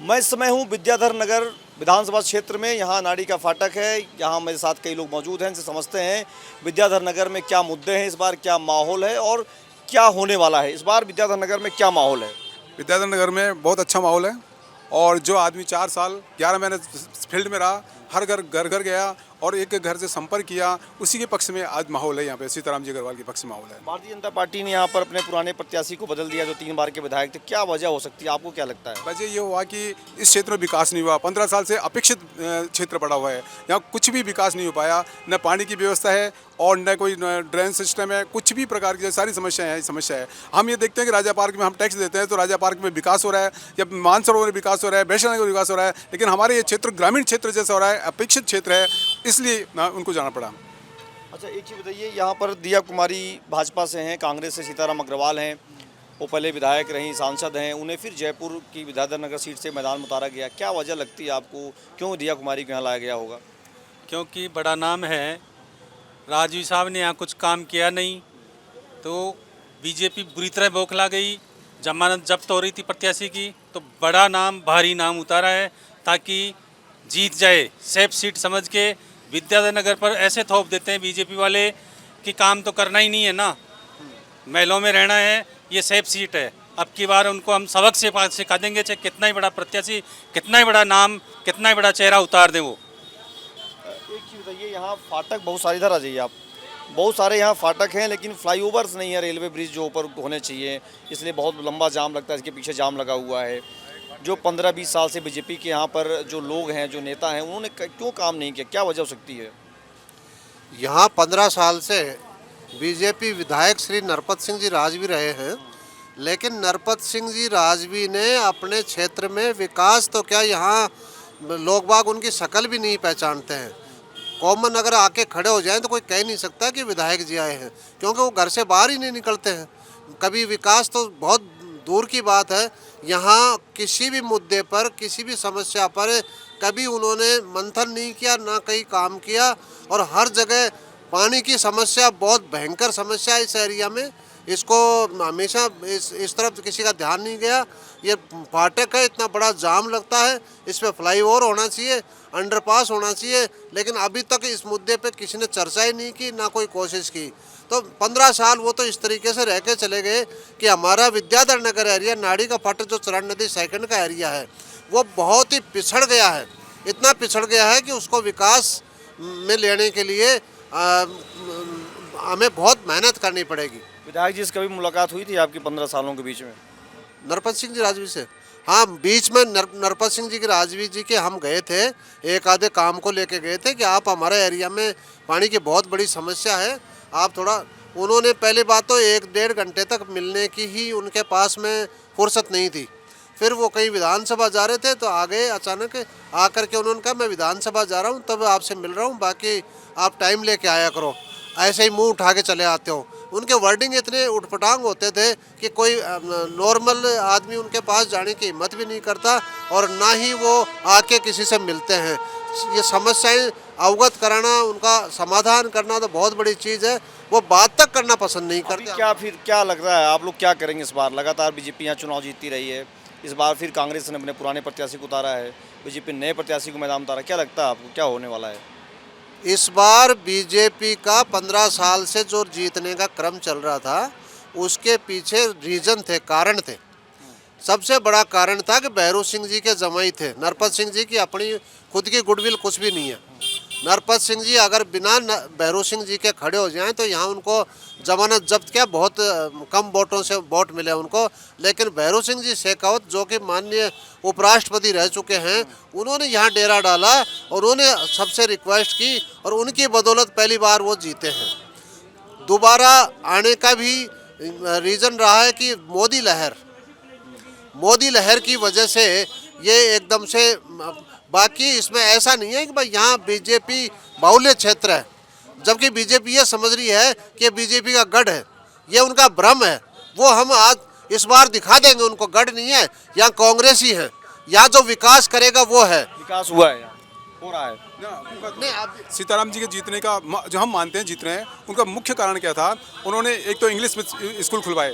मैं इस समय हूँ विद्याधर नगर विधानसभा क्षेत्र में। यहाँ नाड़ी का फाटक है। यहाँ मेरे साथ कई लोग मौजूद हैं, इनसे समझते हैं विद्याधर नगर में क्या मुद्दे हैं, इस बार क्या माहौल है और क्या होने वाला है। इस बार विद्याधर नगर में क्या माहौल है? विद्याधर नगर में बहुत अच्छा माहौल है और जो आदमी 4 साल 11 महीने फील्ड में रहा, हर घर गया और एक घर से संपर्क किया, उसी के पक्ष में आज माहौल है। यहाँ पे सीताराम जी अग्रवाल के पक्ष में माहौल है। भारतीय जनता पार्टी ने यहाँ पर अपने पुराने प्रत्याशी को बदल दिया जो 3 बार के विधायक थे। क्या वजह हो सकती है, आपको क्या लगता है? वजह ये हुआ कि इस क्षेत्र में विकास नहीं हुआ। 15 साल से अपेक्षित क्षेत्र पड़ा हुआ है। यहाँ कुछ भी विकास नहीं हो पाया, न पानी की व्यवस्था है और न कोई ड्रेन सिस्टम है। कुछ भी प्रकार की सारी समस्या है। हम ये देखते हैं कि राजा पार्क में हम टैक्स देते हैं तो राजा पार्क में विकास हो रहा है, या मानसरोवर में विकास हो रहा है, वैशाली में विकास हो रहा है, लेकिन हमारे ये क्षेत्र ग्रामीण क्षेत्र जैसा हो रहा है, अपेक्षित क्षेत्र है, इसलिए उनको जाना पड़ा। अच्छा, एक चीज़ बताइए, यहाँ पर दिया कुमारी भाजपा से हैं, कांग्रेस से सीताराम अग्रवाल हैं, वो पहले विधायक रहीं, सांसद हैं, उन्हें फिर जयपुर की विद्याधर नगर सीट से मैदान में उतारा गया। क्या वजह लगती है आपको, क्यों दिया कुमारी को यहाँ लाया गया होगा? क्योंकि बड़ा नाम है, राजवी साहब ने यहाँ कुछ काम किया नहीं तो बीजेपी बुरी तरह बौखला गई। जमानत जब्त हो रही थी प्रत्याशी की, तो बड़ा नाम, भारी नाम उतारा है ताकि जीत जाए। सेफ सीट समझ के विद्याधर नगर पर ऐसे थोप देते हैं बीजेपी वाले कि काम तो करना ही नहीं है ना, महलों में रहना है, ये सेफ सीट है। अब की बार उनको हम सबक से सिखा देंगे, चाहे कितना ही बड़ा प्रत्याशी, कितना ही बड़ा नाम, कितना ही बड़ा चेहरा उतार दें वो। एक चीज़ बताइए, यहाँ फाटक बहुत सारी, इधर आ जाइए आप। बहुत सारे यहाँ फाटक हैं लेकिन फ्लाईओवर्स नहीं है, रेलवे ब्रिज जो ऊपर होने चाहिए, इसलिए बहुत लंबा जाम लगता है। इसके पीछे जाम लगा हुआ है। जो 15-20 साल से बीजेपी के यहाँ पर जो लोग हैं, जो नेता हैं, उन्होंने क्यों काम नहीं किया? क्या वजह हो सकती है? यहाँ 15 साल से बीजेपी विधायक श्री नरपत सिंह जी राजवी रहे हैं, लेकिन नरपत सिंह जी राजवी ने अपने क्षेत्र में विकास तो क्या, यहाँ लोग बाग उनकी शक्ल भी नहीं पहचानते हैं। कॉमन अगर आके खड़े हो जाएं तो कोई कह नहीं सकता कि विधायक जी आए हैं, क्योंकि वो घर से बाहर ही नहीं निकलते हैं। कभी विकास तो बहुत दूर की बात है, यहाँ किसी भी मुद्दे पर, किसी भी समस्या पर कभी उन्होंने मंथन नहीं किया, ना कहीं काम किया। और हर जगह पानी की समस्या बहुत भयंकर समस्या है इस एरिया में। इसको हमेशा इस तरफ किसी का ध्यान नहीं गया। ये फाटक है, इतना बड़ा जाम लगता है, इस पर फ्लाईओवर होना चाहिए, अंडरपास होना चाहिए, लेकिन अभी तक इस मुद्दे पे किसी ने चर्चा ही नहीं की, ना कोई कोशिश की। तो 15 साल वो तो इस तरीके से रह के चले गए कि हमारा विद्याधर नगर एरिया, नाड़ी का फाटक जो चरण नदी सेकंड का एरिया है, वो बहुत ही पिछड़ गया है। इतना पिछड़ गया है कि उसको विकास में लेने के लिए हमें बहुत मेहनत करनी पड़ेगी। विधायक जी से कभी मुलाकात हुई थी आपकी 15 सालों के बीच में? नरपत सिंह जी राजवी से? हाँ, बीच में नरपत सिंह जी के राजवी जी के हम गए थे, एक आधे काम को लेके गए थे कि आप हमारे एरिया में पानी की बहुत बड़ी समस्या है, आप थोड़ा। उन्होंने पहली बात तो 1-1.5 घंटे तक मिलने की ही उनके पास में फुर्सत नहीं थी। फिर वो कहीं विधानसभा जा रहे थे तो आ गए अचानक आकर के, उन्होंने कहा मैं विधानसभा जा रहा हूँ, तब आपसे मिल रहा हूँ, बाकी आप टाइम लेके आया करो, ऐसे ही मुंह उठा के चले आते हो। उनके वर्डिंग इतने उठपटांग होते थे कि कोई नॉर्मल आदमी उनके पास जाने की हिम्मत भी नहीं करता, और ना ही वो आके किसी से मिलते हैं। ये समस्याएं अवगत कराना, उनका समाधान करना तो बहुत बड़ी चीज़ है, वो बात तक करना पसंद नहीं करते। क्या लग रहा है, आप लोग क्या करेंगे इस बार? लगातार बीजेपी यहाँ चुनाव जीतती रही है, इस बार फिर कांग्रेस ने अपने पुराने प्रत्याशी को उतारा है, बीजेपी नए प्रत्याशी को मैदान उतारा। क्या लगता है आपको, क्या होने वाला है इस बार? बीजेपी का 15 साल से जो जीतने का क्रम चल रहा था, उसके पीछे रीजन थे, कारण थे। सबसे बड़ा कारण था कि भैरू सिंह जी के जमाई थे। नरपत सिंह जी की अपनी खुद की गुडविल कुछ भी नहीं है। नरपत सिंह जी अगर बिना भैरू सिंह जी के खड़े हो जाएं तो यहाँ उनको जमानत जब्त क्या, बहुत कम वोटों से वोट मिले उनको। लेकिन भैरू सिंह जी शेखावत जो कि माननीय उपराष्ट्रपति रह चुके हैं, उन्होंने यहाँ डेरा डाला और उन्होंने सबसे रिक्वेस्ट की और उनकी बदौलत पहली बार वो जीते हैं। दोबारा आने का भी रीज़न रहा है कि मोदी लहर की वजह से ये एकदम से। बाकी इसमें ऐसा नहीं है कि भाई यहाँ बीजेपी बाहुल्य क्षेत्र है, जबकि बीजेपी ये समझ रही है कि बीजेपी का गढ़ है। ये उनका भ्रम है। वो हम आज इस बार दिखा देंगे उनको, गढ़ नहीं है, यहाँ कांग्रेस ही है। यहाँ जो विकास करेगा वो है। विकास हुआ है यहाँ? हो रहा है। नहीं आप सीताराम जी के जीतने का जो हम मानते हैं जीत रहे हैं, उनका मुख्य कारण क्या था? उन्होंने एक तो इंग्लिश स्कूल खुलवाए,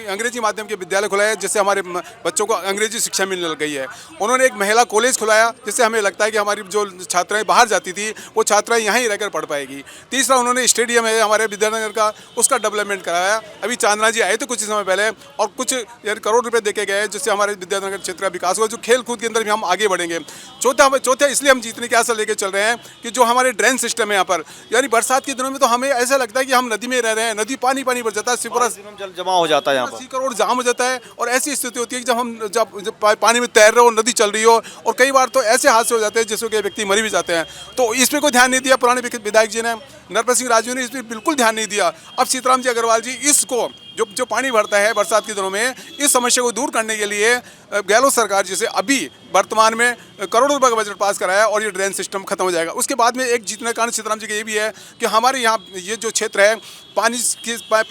अंग्रेजी माध्यम के विद्यालय खुलाए, जिससे हमारे बच्चों को अंग्रेजी शिक्षा मिलने लग गई है। उन्होंने एक महिला कॉलेज खुलाया, जिससे हमें लगता है कि हमारी जो छात्राएं बाहर जाती थी वो छात्राएं यहाँ ही रहकर पढ़ पाएगी। तीसरा, उन्होंने स्टेडियम है हमारे विद्यानगर का, उसका डेवलपमेंट कराया। अभी चांदना जी आए थे कुछ समय पहले और कुछ करोड़ रुपए देके गए, जिससे हमारे विद्यानगर क्षेत्र का विकास हुआ, जो खेल कूद के अंदर भी हम आगे बढ़ेंगे। चौथा इसलिए हम जीतने की आशा लेके चल रहे हैं कि जो हमारे ड्रेन सिस्टम है यहाँ पर, यानी बरसात के दिनों में तो हमें ऐसा लगता है कि हम नदी में रह रहे हैं, नदी पानी भर जाता है, पूरा जल जमा हो जाता है यहाँ 80 करोड़ जाम हो जाता है। और ऐसी स्थिति होती है कि जब पानी में तैर रहे हो, नदी चल रही हो, और कई बार तो ऐसे हादसे हो जाते हैं जिससे कि व्यक्ति मरी भी जाते हैं। तो इस पर कोई ध्यान नहीं दिया पुराने विधायक जी ने, नरपत सिंह राजवी ने इस पर बिल्कुल ध्यान नहीं दिया। अब सीताराम जी अग्रवाल जी इसको जो पानी भरता है बरसात के दिनों में, इस समस्या को दूर करने के लिए गहलोत सरकार जिसे अभी वर्तमान में करोड़ों रुपए का बजट पास कराया और ये ड्रेन सिस्टम खत्म हो जाएगा। उसके बाद में एक जीतने का कारण सीताराम जी का ये भी है कि हमारे यहाँ ये जो क्षेत्र है पानी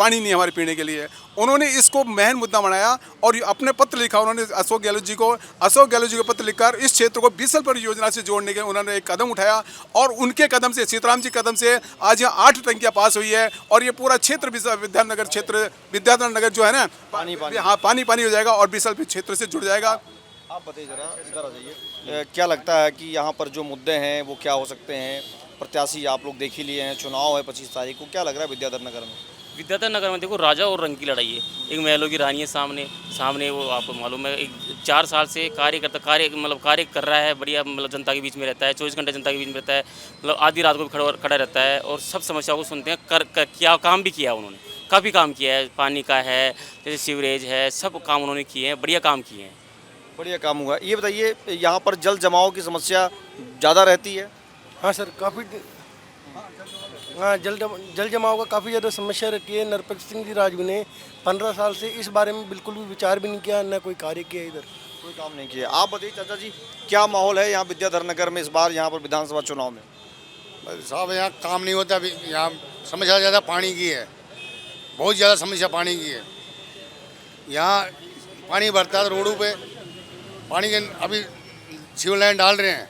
नहीं है हमारे पीने के लिए। उन्होंने इसको महन मुद्दा बनाया और अपने पत्र लिखा उन्होंने अशोक गहलोत जी को पत्र लिखकर इस क्षेत्र को बीसल परियोजना से जोड़ने के उन्होंने एक कदम उठाया। और उनके कदम से, सीताराम जी कदम से आज यहाँ 8 टंकियाँ पास हुई है और ये पूरा क्षेत्र विद्याधर नगर जो है ना, पानी हो जाएगा और बीसल क्षेत्र से जुड़ जाएगा। आप बताइए जरा, इधर आ जाइए। क्या लगता है कि यहाँ पर जो मुद्दे हैं वो क्या हो सकते हैं? प्रत्याशी आप लोग देख ही लिए हैं, चुनाव है 25 तारीख को, क्या लग रहा है विद्याधर नगर में? विद्याधर नगर में देखो राजा और रंग की लड़ाई है। एक महलों की रानी है सामने वो आपको मालूम है, एक 4 साल से कार्य कर रहा है बढ़िया, मतलब जनता के बीच में रहता है, 24 घंटे जनता के बीच में रहता है, मतलब आधी रात को भी खड़ा रहता है और सब समस्याओं को सुनते हैं। क्या काम भी किया उन्होंने, काफ़ी काम किया है, पानी का है, जैसे सीवरेज है, सब काम उन्होंने किए हैं, बढ़िया काम किए हैं। बढ़िया काम हुआ। ये बताइए, यहाँ पर जल जमाव की समस्या ज़्यादा रहती है? हाँ सर, काफ़ी हाँ जल जमाव का काफ़ी ज़्यादा समस्या रहती है। नरपत सिंह जी राजवी ने 15 साल से इस बारे में बिल्कुल भी विचार भी नहीं किया, न कोई कार्य किया, इधर कोई काम नहीं किया। आप बताइए चाचा जी, क्या माहौल है यहाँ विद्याधर नगर में इस बार यहाँ पर विधानसभा चुनाव में? साहब यहाँ काम नहीं होता, अभी यहाँ समस्या ज़्यादा पानी की है, बहुत ज़्यादा समस्या पानी की है। यहाँ पानी भरता है रोडों पे, पानी के अभी सीवर लाइन डाल रहे हैं।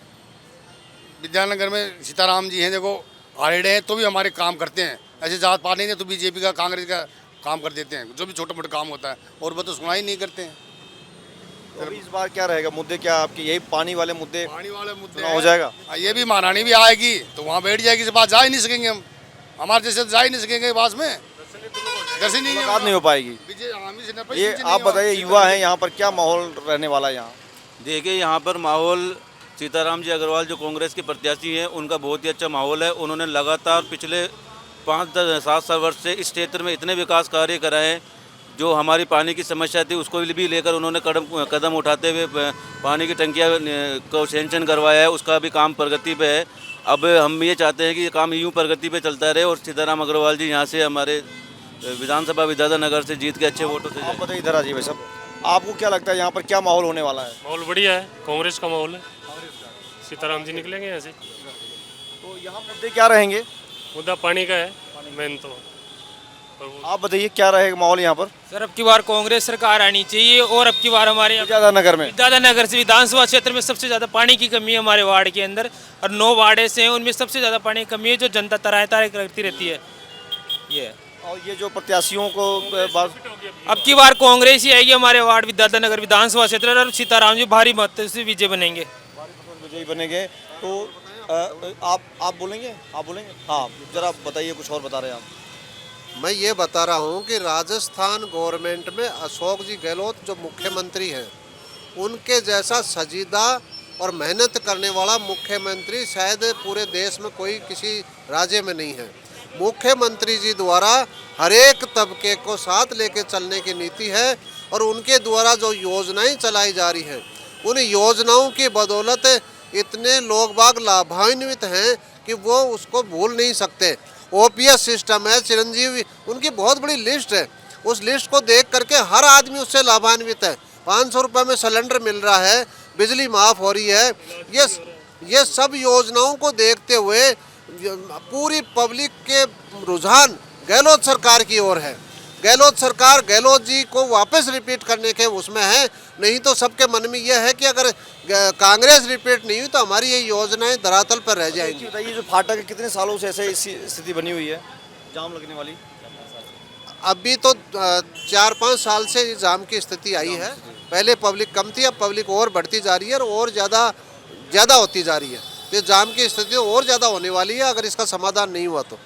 विद्यानगर में सीताराम जी हैं, देखो आड़े हैं तो भी हमारे काम करते हैं। ऐसे जात पात नहीं है तो बीजेपी का कांग्रेस का काम कर देते हैं, जो भी छोटा मोटा काम होता है, और वो तो सुनाई नहीं करते हैं। तो अभी इस बार क्या रहेगा, मुद्दे क्या आपके? यही पानी वाले मुद्दे मुद्दे हो जाएगा? ये भी महारानी भी आएगी तो वहाँ बैठ जाएगी, इस बात जा ही नहीं सकेंगे हम, हमारे जैसे जा ही नहीं सकेंगे पास में, दर्शन नहीं हो पाएगी। ये आप बताइए, युवा हैं यहाँ पर, क्या माहौल रहने वाला है यहाँ? देखिए यहाँ पर माहौल, सीताराम जी अग्रवाल जो कांग्रेस के प्रत्याशी हैं उनका बहुत ही अच्छा माहौल है। उन्होंने लगातार पिछले 5-7 वर्ष से इस क्षेत्र में इतने विकास कार्य कराए हैं। जो हमारी पानी की समस्या थी उसको भी लेकर उन्होंने कदम उठाते हुए पानी की टंकियाँ को सेंक्शन करवाया है, उसका भी काम प्रगति पे है। अब हम ये चाहते हैं कि ये काम यूँ प्रगति पे चलता रहे और सीताराम अग्रवाल जी यहाँ से हमारे विधानसभा विद्याधर नगर से जीत के अच्छे वोटों से। आप बताइए इधर आ जाइए भाई साहब, आपको क्या लगता है यहाँ पर क्या माहौल होने वाला है? माहौल बढ़िया है, कांग्रेस का माहौल है, सीताराम जी निकलेंगे ऐसे। तो यहाँ मुद्दे क्या रहेंगे? मुद्दा पानी का है मेन तो। आप बताइए क्या रहेगा माहौल यहाँ पर? सर अब की बार कांग्रेस सरकार आनी चाहिए और अब की बार हमारे विद्याधर नगर से विधानसभा क्षेत्र में सबसे ज़्यादा पानी की कमी है हमारे वार्ड के अंदर, और 9 वार्ड ऐसे हैं उनमें सबसे ज़्यादा पानी की कमी है, जो जनता तराह करती रहती है। ये और ये जो प्रत्याशियों को अब की बार कांग्रेस ही आएगी हमारे वार्ड विद्याधर नगर विधानसभा क्षेत्र, और सीताराम जी भारी मत से विजय बनेंगे। विजयी बनेंगे तो आप बोलेंगे? हाँ जरा बताइए, कुछ और बता रहे हैं आप। मैं ये बता रहा हूँ कि राजस्थान गवर्नमेंट में अशोक जी गहलोत जो मुख्यमंत्री हैं, उनके जैसा सजीदा और मेहनत करने वाला मुख्यमंत्री शायद पूरे देश में कोई किसी राज्य में नहीं है। मुख्यमंत्री जी द्वारा हर एक तबके को साथ लेके चलने की नीति है और उनके द्वारा जो योजनाएं चलाई जा रही हैं, उन योजनाओं की बदौलत इतने लोग बाग लाभान्वित हैं कि वो उसको भूल नहीं सकते। ओपीएस सिस्टम है, चिरंजीवी, उनकी बहुत बड़ी लिस्ट है। उस लिस्ट को देख करके हर आदमी उससे लाभान्वित है। 500 रुपये में सिलेंडर मिल रहा है, बिजली माफ़ हो रही है। ये सब योजनाओं को देखते हुए पूरी पब्लिक के रुझान गहलोत सरकार की ओर है। गहलोत सरकार गहलोत जी को वापस रिपीट करने के उसमें है, नहीं तो सबके मन में यह है कि अगर कांग्रेस रिपीट नहीं हुई तो हमारी ये योजनाएं धरातल पर रह जाएंगी। बताइए, जो फाटक है कितने सालों से ऐसे इसी स्थिति बनी हुई है जाम लगने वाली? अभी तो 4-5 साल से जाम की स्थिति आई है। पहले पब्लिक कम थी, अब पब्लिक और बढ़ती जा रही है और ज़्यादा होती जा रही है। तो जाम की स्थिति और ज़्यादा होने वाली है अगर इसका समाधान नहीं हुआ तो।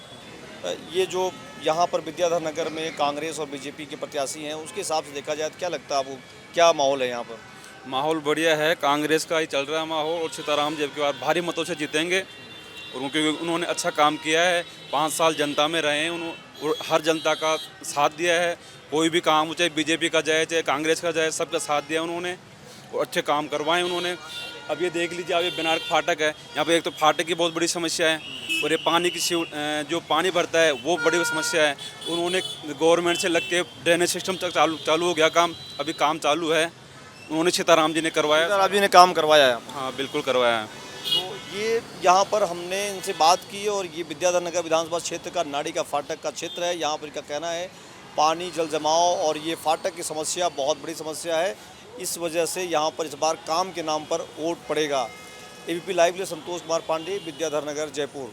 ये जो यहाँ पर विद्याधर नगर में कांग्रेस और बीजेपी के प्रत्याशी हैं, उसके हिसाब से देखा जाए तो क्या लगता है आपको, क्या माहौल है यहाँ पर? माहौल बढ़िया है, कांग्रेस का ही चल रहा है माहौल और सीताराम जी के बाद भारी मतों से जीतेंगे और क्योंकि उन्होंने अच्छा काम किया है। 5 साल जनता में रहे हैं, उन्होंने हर जनता का साथ दिया है। कोई भी काम हो, चाहे बीजेपी का जाए चाहे कांग्रेस का जाए, सबका साथ दिया उन्होंने और अच्छे काम करवाए उन्होंने। अब ये देख लीजिए, अब ये बिनार फाटक है, यहाँ पे एक तो फाटक की बहुत बड़ी समस्या है और ये पानी की जो पानी भरता है वो बड़ी समस्या है। उन्होंने गवर्नमेंट से लग के ड्रेनेज सिस्टम तक चालू हो गया काम, अभी काम चालू है, उन्होंने सीताराम जी ने करवाया। सीताराम जी ने काम करवाया है? हाँ बिल्कुल करवाया है। तो ये यहाँ पर हमने इनसे बात की और ये विद्याधर नगर विधानसभा क्षेत्र का नाड़ी का फाटक का क्षेत्र है। यहाँ पर इनका कहना है पानी जल जमाव और ये फाटक की समस्या बहुत बड़ी समस्या है। इस वजह से यहाँ पर इस बार काम के नाम पर वोट पड़ेगा। एबीपी लाइव के लिए संतोष कुमार पांडे, विद्याधर नगर, जयपुर।